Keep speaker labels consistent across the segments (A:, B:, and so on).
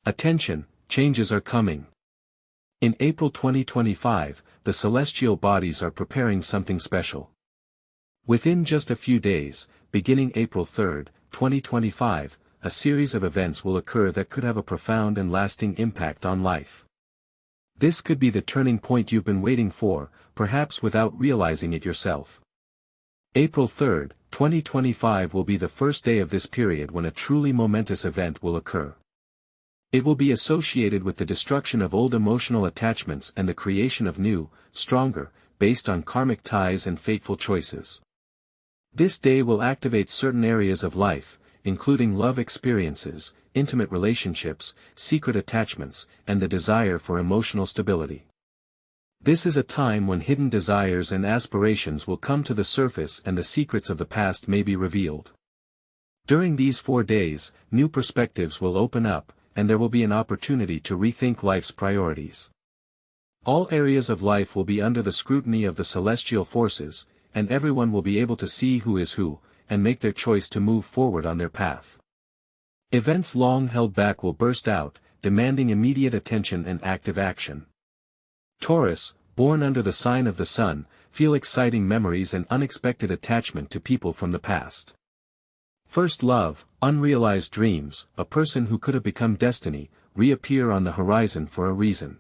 A: Attention, changes are coming. In April 2025, the celestial bodies are preparing something special. Within just a few days, beginning April 3, 2025, a series of events will occur that could have a profound and lasting impact on life. This could be the turning point you've been waiting for, perhaps without realizing it yourself. April 3, 2025 will be the first day of this period when a truly momentous event will occur. It will be associated with the destruction of old emotional attachments and the creation of new, stronger, based on karmic ties and fateful choices. This day will activate certain areas of life, including love experiences, intimate relationships, secret attachments, and the desire for emotional stability. This is a time when hidden desires and aspirations will come to the surface and the secrets of the past may be revealed. During these 4 days, new perspectives will open up, and there will be an opportunity to rethink life's priorities. All areas of life will be under the scrutiny of the celestial forces, and everyone will be able to see who is who, and make their choice to move forward on their path. Events long held back will burst out, demanding immediate attention and active action. Taurus, born under the sign of the sun, feel exciting memories and unexpected attachment to people from the past. First love, unrealized dreams, a person who could have become destiny, reappear on the horizon for a reason.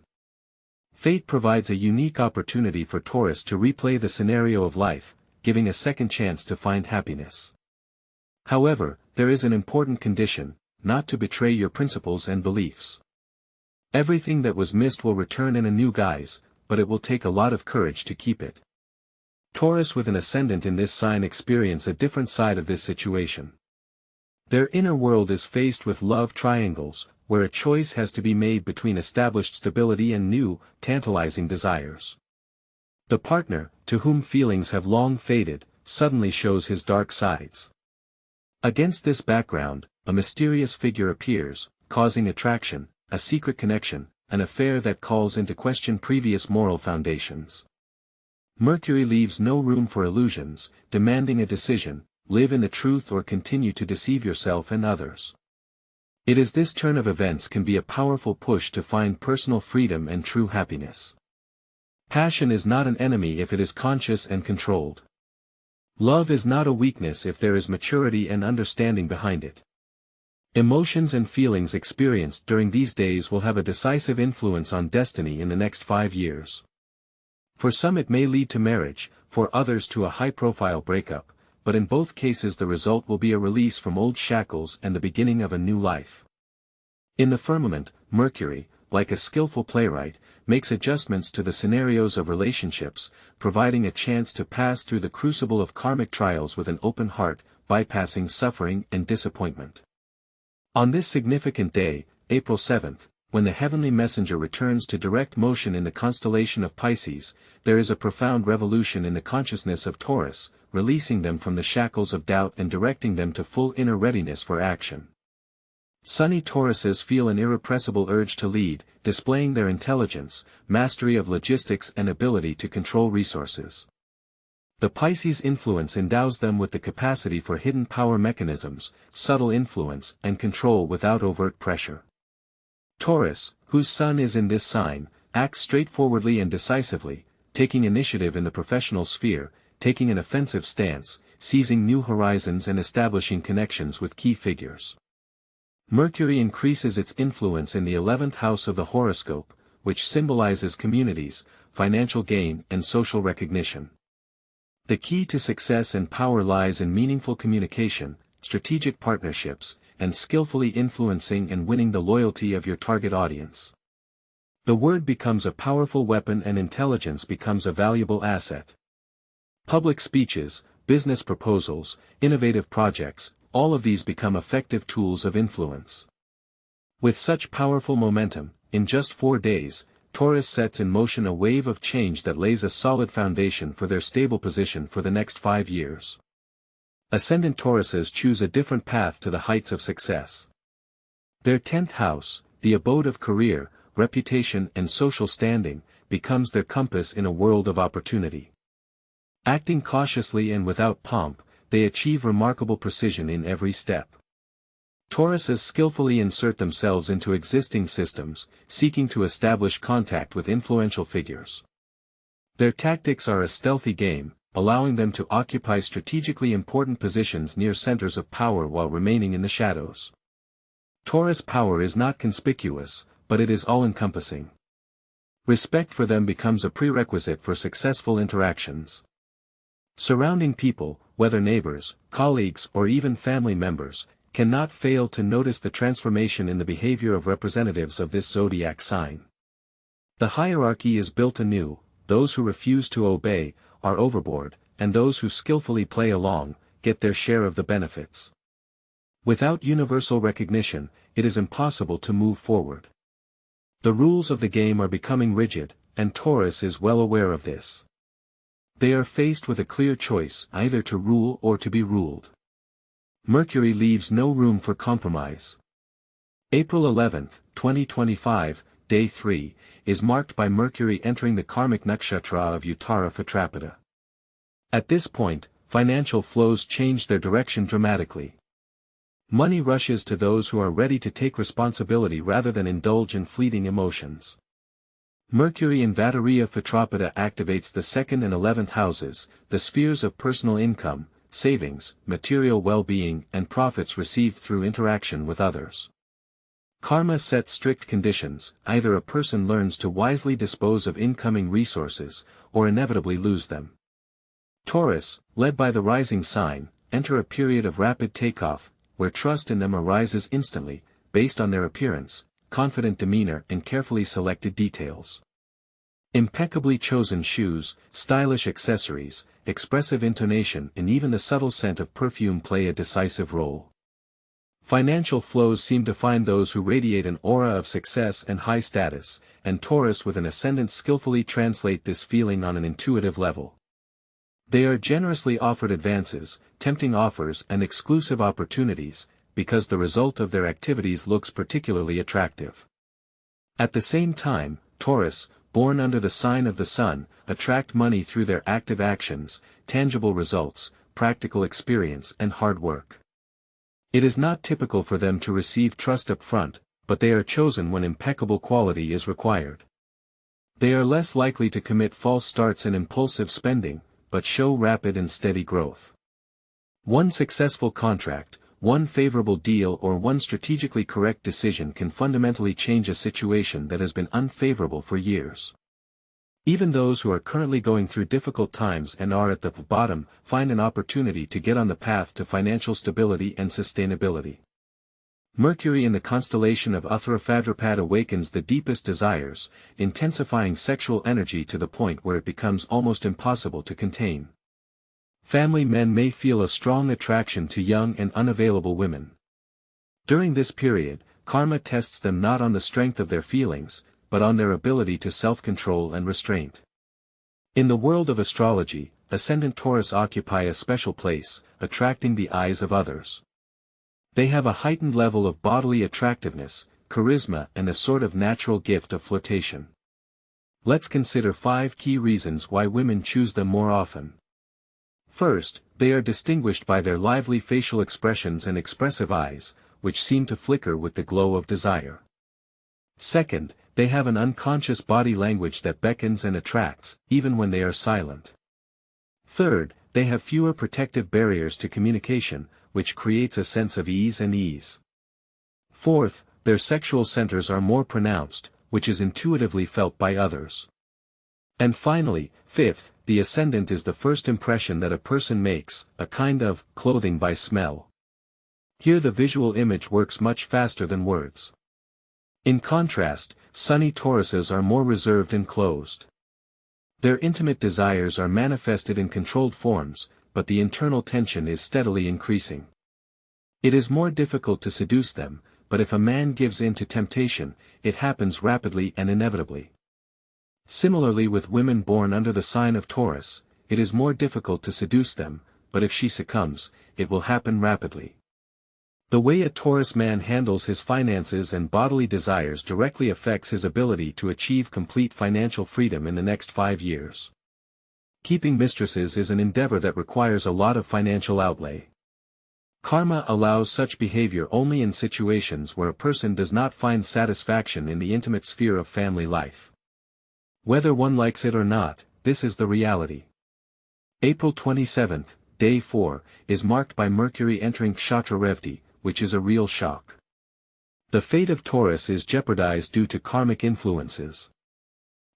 A: Fate provides a unique opportunity for Taurus to replay the scenario of life, giving a second chance to find happiness. However, there is an important condition, not to betray your principles and beliefs. Everything that was missed will return in a new guise, but it will take a lot of courage to keep it. Taurus with an ascendant in this sign experience a different side of this situation. Their inner world is faced with love triangles, where a choice has to be made between established stability and new, tantalizing desires. The partner, to whom feelings have long faded, suddenly shows his dark sides. Against this background, a mysterious figure appears, causing attraction, a secret connection, an affair that calls into question previous moral foundations. Mercury leaves no room for illusions, demanding a decision: live in the truth or continue to deceive yourself and others. It is this turn of events can be a powerful push to find personal freedom and true happiness. Passion is not an enemy if it is conscious and controlled. Love is not a weakness if there is maturity and understanding behind it. Emotions and feelings experienced during these days will have a decisive influence on destiny in the next 5 years. For some it may lead to marriage, for others to a high-profile breakup, but in both cases the result will be a release from old shackles and the beginning of a new life. In the firmament, Mercury, like a skillful playwright, makes adjustments to the scenarios of relationships, providing a chance to pass through the crucible of karmic trials with an open heart, bypassing suffering and disappointment. On this significant day, April 7th, when the heavenly messenger returns to direct motion in the constellation of Pisces, there is a profound revolution in the consciousness of Taurus, releasing them from the shackles of doubt and directing them to full inner readiness for action. Sunny Tauruses feel an irrepressible urge to lead, displaying their intelligence, mastery of logistics and ability to control resources. The Pisces influence endows them with the capacity for hidden power mechanisms, subtle influence and control without overt pressure. Taurus, whose sun is in this sign, acts straightforwardly and decisively, taking initiative in the professional sphere, taking an offensive stance, seizing new horizons and establishing connections with key figures. Mercury increases its influence in the 11th house of the horoscope, which symbolizes communities, financial gain and social recognition. The key to success and power lies in meaningful communication, strategic partnerships, and skillfully influencing and winning the loyalty of your target audience. The word becomes a powerful weapon and intelligence becomes a valuable asset. Public speeches, business proposals, innovative projects, all of these become effective tools of influence. With such powerful momentum, in just 4 days, Taurus sets in motion a wave of change that lays a solid foundation for their stable position for the next 5 years. Ascendant Tauruses choose a different path to the heights of success. Their 10th house, the abode of career, reputation and social standing, becomes their compass in a world of opportunity. Acting cautiously and without pomp, they achieve remarkable precision in every step. Tauruses skillfully insert themselves into existing systems, seeking to establish contact with influential figures. Their tactics are a stealthy game, allowing them to occupy strategically important positions near centers of power while remaining in the shadows. Taurus power is not conspicuous, but it is all-encompassing. Respect for them becomes a prerequisite for successful interactions. Surrounding people, whether neighbors, colleagues or even family members, cannot fail to notice the transformation in the behavior of representatives of this zodiac sign. The hierarchy is built anew. Those who refuse to obey, are overboard, and those who skillfully play along, get their share of the benefits. Without universal recognition, it is impossible to move forward. The rules of the game are becoming rigid, and Taurus is well aware of this. They are faced with a clear choice, either to rule or to be ruled. Mercury leaves no room for compromise. April 11, 2025, Day 3, is marked by Mercury entering the karmic nakshatra of Uttara Phatrapada. At this point, financial flows change their direction dramatically. Money rushes to those who are ready to take responsibility rather than indulge in fleeting emotions. Mercury in Vatariya Phatrapada activates the 2nd and 11th houses, the spheres of personal income, savings, material well-being and profits received through interaction with others. Karma sets strict conditions, either a person learns to wisely dispose of incoming resources, or inevitably lose them. Taurus, led by the rising sign, enter a period of rapid takeoff, where trust in them arises instantly, based on their appearance, confident demeanor and carefully selected details. Impeccably chosen shoes, stylish accessories, expressive intonation and even the subtle scent of perfume play a decisive role. Financial flows seem to find those who radiate an aura of success and high status, and Taurus with an ascendant skillfully translate this feeling on an intuitive level. They are generously offered advances, tempting offers and exclusive opportunities, because the result of their activities looks particularly attractive. At the same time, Taurus, born under the sign of the sun, attract money through their active actions, tangible results, practical experience and hard work. It is not typical for them to receive trust up front, but they are chosen when impeccable quality is required. They are less likely to commit false starts and impulsive spending, but show rapid and steady growth. One successful contract, one favorable deal or one strategically correct decision can fundamentally change a situation that has been unfavorable for years. Even those who are currently going through difficult times and are at the bottom find an opportunity to get on the path to financial stability and sustainability. Mercury in the constellation of Uttara Phadrapad awakens the deepest desires, intensifying sexual energy to the point where it becomes almost impossible to contain. Family men may feel a strong attraction to young and unavailable women. During this period, karma tests them not on the strength of their feelings, but on their ability to self-control and restraint. In the world of astrology, ascendant Taurus occupy a special place, attracting the eyes of others. They have a heightened level of bodily attractiveness, charisma and a sort of natural gift of flirtation. Let's consider 5 key reasons why women choose them more often. First, they are distinguished by their lively facial expressions and expressive eyes, which seem to flicker with the glow of desire. Second, they have an unconscious body language that beckons and attracts, even when they are silent. Third, they have fewer protective barriers to communication, which creates a sense of ease and ease. Fourth, their sexual centers are more pronounced, which is intuitively felt by others. And finally, fifth, the ascendant is the first impression that a person makes, a kind of clothing by smell. Here the visual image works much faster than words. In contrast, sunny Tauruses are more reserved and closed. Their intimate desires are manifested in controlled forms, but the internal tension is steadily increasing. It is more difficult to seduce them, but if a man gives in to temptation, it happens rapidly and inevitably. Similarly with women born under the sign of Taurus, it is more difficult to seduce them, but if she succumbs, it will happen rapidly. The way a Taurus man handles his finances and bodily desires directly affects his ability to achieve complete financial freedom in the next 5 years. Keeping mistresses is an endeavor that requires a lot of financial outlay. Karma allows such behavior only in situations where a person does not find satisfaction in the intimate sphere of family life. Whether one likes it or not, this is the reality. April 27th, Day 4, is marked by Mercury entering Kshatra Revti, which is a real shock. The fate of Taurus is jeopardized due to karmic influences.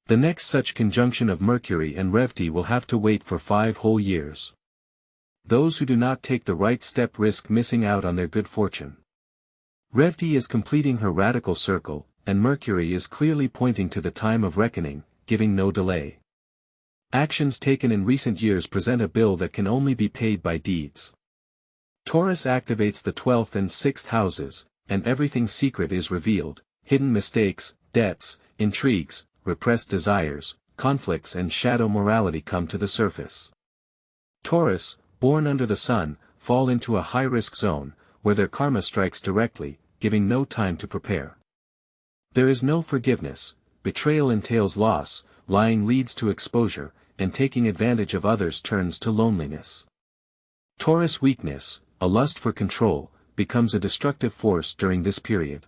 A: The next such conjunction of Mercury and Revti will have to wait for 5 whole years. Those who do not take the right step risk missing out on their good fortune. Revti is completing her radical circle, and Mercury is clearly pointing to the time of reckoning, giving no delay. Actions taken in recent years present a bill that can only be paid by deeds. Taurus activates the 12th and 6th houses, and everything secret is revealed: hidden mistakes, debts, intrigues, repressed desires, conflicts and shadow morality come to the surface. Taurus, born under the sun, fall into a high-risk zone, where their karma strikes directly, giving no time to prepare. There is no forgiveness, betrayal entails loss, lying leads to exposure, and taking advantage of others turns to loneliness. Taurus weakness, a lust for control, becomes a destructive force during this period.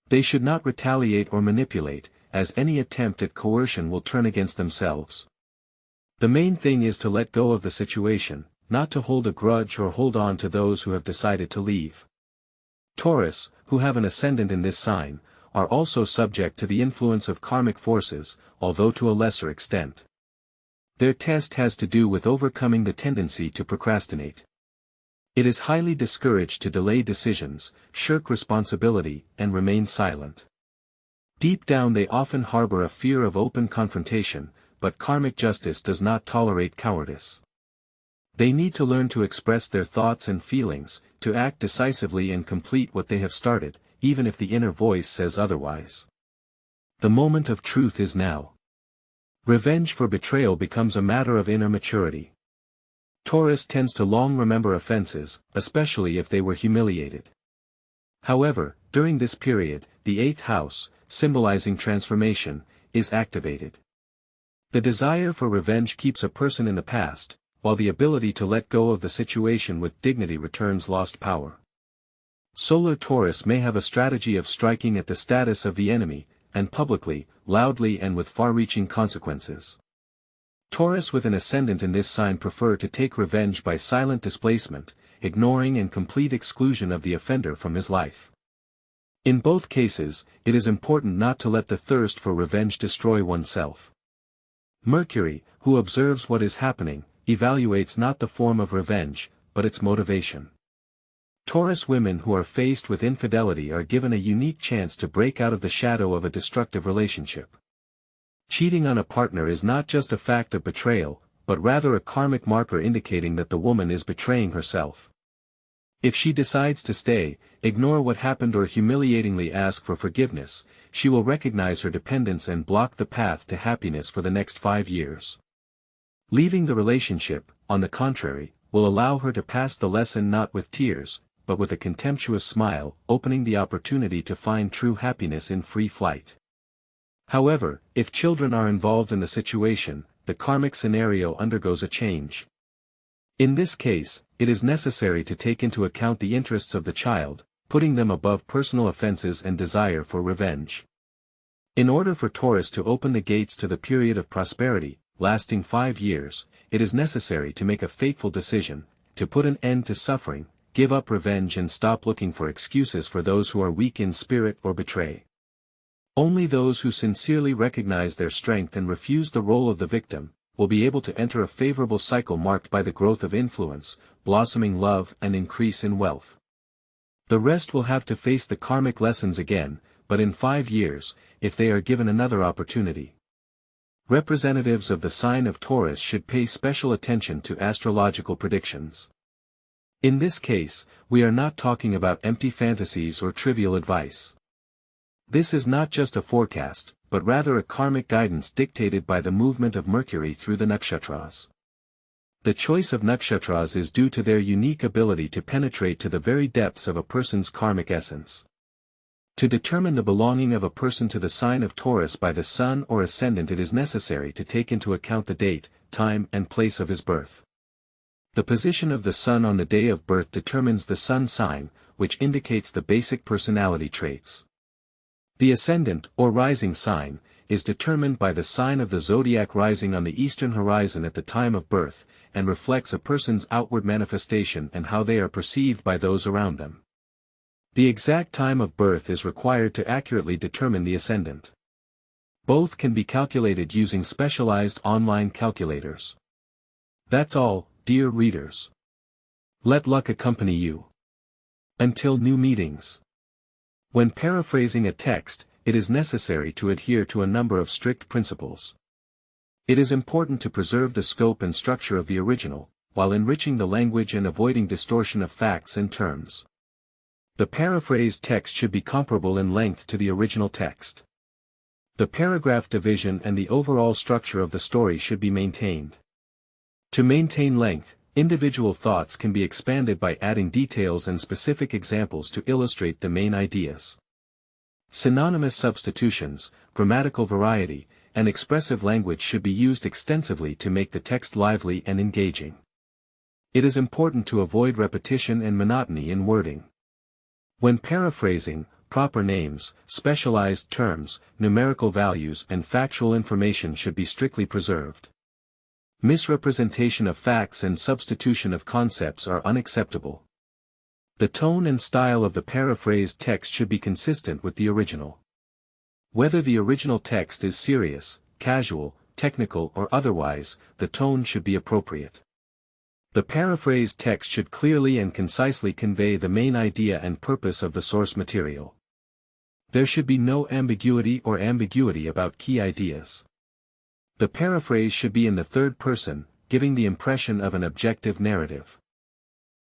A: They should not retaliate or manipulate, as any attempt at coercion will turn against themselves. The main thing is to let go of the situation, not to hold a grudge or hold on to those who have decided to leave. Taurus, who have an ascendant in this sign, are also subject to the influence of karmic forces, although to a lesser extent. Their test has to do with overcoming the tendency to procrastinate. It is highly discouraged to delay decisions, shirk responsibility, and remain silent. Deep down they often harbor a fear of open confrontation, but karmic justice does not tolerate cowardice. They need to learn to express their thoughts and feelings, to act decisively and complete what they have started, even if the inner voice says otherwise. The moment of truth is now. Revenge for betrayal becomes a matter of inner maturity. Taurus tends to long remember offenses, especially if they were humiliated. However, during this period, the 8th house, symbolizing transformation, is activated. The desire for revenge keeps a person in the past, while the ability to let go of the situation with dignity returns lost power. Solar Taurus may have a strategy of striking at the status of the enemy, and publicly, loudly and with far-reaching consequences. Taurus with an ascendant in this sign prefer to take revenge by silent displacement, ignoring and complete exclusion of the offender from his life. In both cases, it is important not to let the thirst for revenge destroy oneself. Mercury, who observes what is happening, evaluates not the form of revenge, but its motivation. Taurus women who are faced with infidelity are given a unique chance to break out of the shadow of a destructive relationship. Cheating on a partner is not just a fact of betrayal, but rather a karmic marker indicating that the woman is betraying herself. If she decides to stay, ignore what happened or humiliatingly ask for forgiveness, she will recognize her dependence and block the path to happiness for the next 5 years. Leaving the relationship, on the contrary, will allow her to pass the lesson not with tears, but with a contemptuous smile, opening the opportunity to find true happiness in free flight. However, if children are involved in the situation, the karmic scenario undergoes a change. In this case, it is necessary to take into account the interests of the child, putting them above personal offenses and desire for revenge. In order for Taurus to open the gates to the period of prosperity, lasting 5 years, it is necessary to make a fateful decision, to put an end to suffering, give up revenge and stop looking for excuses for those who are weak in spirit or betray. Only those who sincerely recognize their strength and refuse the role of the victim, will be able to enter a favorable cycle marked by the growth of influence, blossoming love and increase in wealth. The rest will have to face the karmic lessons again, but in 5 years, if they are given another opportunity. Representatives of the sign of Taurus should pay special attention to astrological predictions. In this case, we are not talking about empty fantasies or trivial advice. This is not just a forecast, but rather a karmic guidance dictated by the movement of Mercury through the nakshatras. The choice of nakshatras is due to their unique ability to penetrate to the very depths of a person's karmic essence. To determine the belonging of a person to the sign of Taurus by the sun or ascendant, it is necessary to take into account the date, time and place of his birth. The position of the sun on the day of birth determines the sun sign, which indicates the basic personality traits. The ascendant, or rising sign, is determined by the sign of the zodiac rising on the eastern horizon at the time of birth, and reflects a person's outward manifestation and how they are perceived by those around them. The exact time of birth is required to accurately determine the ascendant. Both can be calculated using specialized online calculators. That's all, dear readers. Let luck accompany you. Until new meetings. When paraphrasing a text, it is necessary to adhere to a number of strict principles. It is important to preserve the scope and structure of the original, while enriching the language and avoiding distortion of facts and terms. The paraphrased text should be comparable in length to the original text. The paragraph division and the overall structure of the story should be maintained. To maintain length, individual thoughts can be expanded by adding details and specific examples to illustrate the main ideas. Synonymous substitutions, grammatical variety, and expressive language should be used extensively to make the text lively and engaging. It is important to avoid repetition and monotony in wording. When paraphrasing, proper names, specialized terms, numerical values and factual information should be strictly preserved. Misrepresentation of facts and substitution of concepts are unacceptable. The tone and style of the paraphrased text should be consistent with the original. Whether the original text is serious, casual, technical or otherwise, the tone should be appropriate. The paraphrased text should clearly and concisely convey the main idea and purpose of the source material. There should be no ambiguity about key ideas. The paraphrase should be in the third person, giving the impression of an objective narrative.